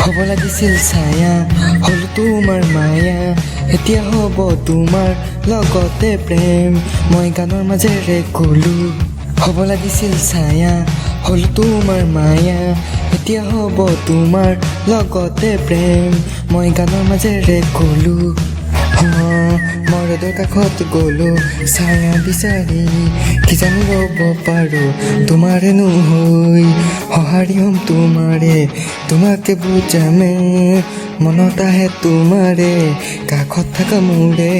হ'ব লাগিছিল ছায়া হ'ল তোমাৰ মায়া এতিয়া হ'ব তোমাৰ লগতে প্ৰেম মই গানৰ মাজেৰে ক'লো হ'ব লাগিছিল ছায়া হ'ল তোমাৰ মায়া এতিয়া হ'ব তোমাৰ লগতে প্ৰেম মই গানৰ মাজেৰে ক'লো মই ৰ'দৰ কাষত গ'লো ছায়া বিচাৰি কি জানি ৰ'ব পাৰোঁ তোমাৰে নহৈ সঁহাৰি হ'ম তোমাৰে তোমাকে বুজামে মনত আহে তোমাৰে কাষত থকা মোৰে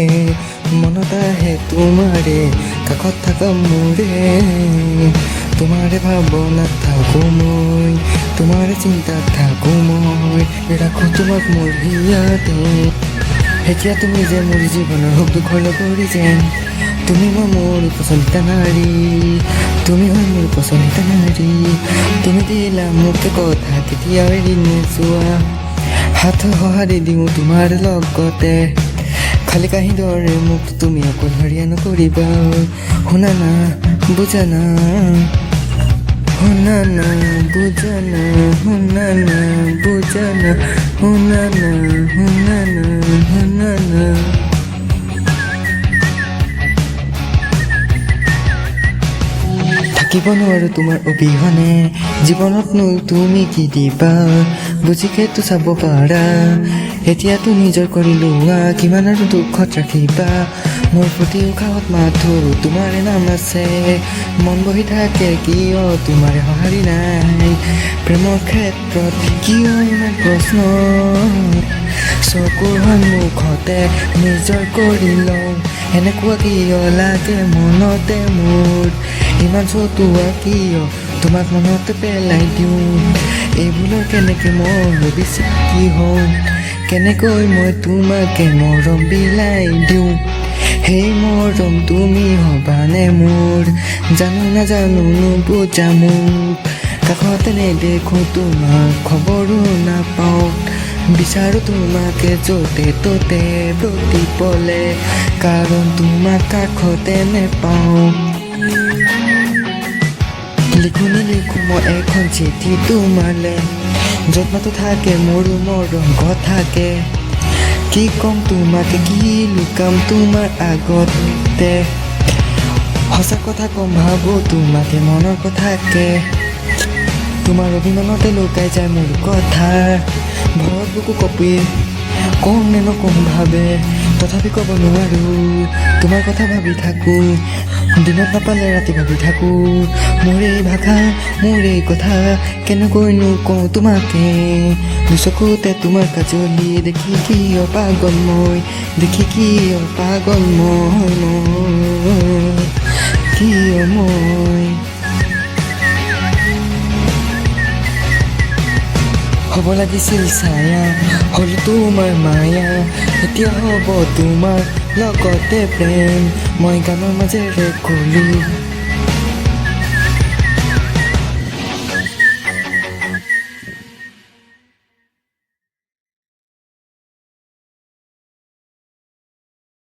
মনত আহে তোমাৰে কাষত থকা মোৰে তোমাৰে ভাৱনাত থাকোঁ মই তোমাৰে চিন্তাত থাকোঁ মই ৰাখোঁ তোমাক মোৰ হিয়াতে এতিয়া তুমি যে মোৰ জীৱনৰ সুখ দুখৰ লগৰী যেন তুমি হয় মোৰ পচন্দিতা নাৰী তুমি হয় মোৰ পচন্দিতা নাৰী তুমি দিলা মোক কথা কেতিয়াও এৰি নোযোৱা হাত সঁহাৰি দিওঁ তোমাৰ লগতে খালি কাহি দৰে মোক তুমি অকলশৰীয়া নকৰিবা শুনা না বুজা না শুনা না বুজা না শুনা না বুজা না শুনা না শুনা না শুনা না থাকিব নোৱাৰো তোমাৰ অবিহনে জীৱনতনো তুমি কি দিবা বুজিকেতো চাব পাৰা এতিয়াতো নিজৰ কৰি লোৱা কিমান আৰু দুখত ৰাখিবা মোৰ প্ৰতি উশাহত মাথো তোমাৰে নাম আছে মন বহি থাকে কিয় তোমাৰে সঁহাৰি নাই প্ৰেমৰ ক্ষেত্ৰত কিয় ইমান প্ৰশ্ন চকুৰ সন্মুখতে নিজৰ কৰি লওঁ এনেকুৱা কিয় লাগে মনতে মোৰ ইমান চতুৱা কিয় তোমাক মনতে পেলাই দিওঁ এইবোৰৰ কেনেকে মই বিশ্বাসী হওঁ কেনেকৈ মই তোমাকে মৰম বিলাই দিওঁ সেই মৰম তুমি হবানে মোৰ জানো নাজানো নুবুজা মোক কাষতে নেদেখোঁ তোমাক খবৰো নাপাওঁ বিচাৰো তোমাকে য'তে ত'তে প্ৰতি পলে কাৰণ তোমাক কাষতে নেপাওঁ লিখো নিলিখো মই এখন চিঠি তোমালে য'ত মাতো থাকে মোৰো মৰম কথাকে কি ক'ম তোমাকে কি লুকাম তোমাৰ আগতে সঁচা কথা ক'ম ভাবোঁ তোমাকে মনৰ কথাকে তোমাৰ অভিমানতে লুকাই যায় মোৰ কথা ভয়ত বুকু কপি কম নে নকম ভাবে তথাপি ক'ব নোৱাৰোঁ তোমাৰ কথা ভাবি থাকোঁ দিনত নাপালে ৰাতি ভাবি থাকোঁ মোৰ এই ভাষা মোৰ এই কথা কেনেকৈনো কওঁ তোমাকে চকুতে তোমাৰ কাজলি দেখি কিয় পাগল মই দেখি কিয় পাগল মই কিয় মই হ'ব লাগিছিল ছায়া হ'ল তোমাৰ মায়া এতিয়া হ'ব তোমাৰ লগতে প্ৰেম মই গানৰ মাজেৰে ক'লো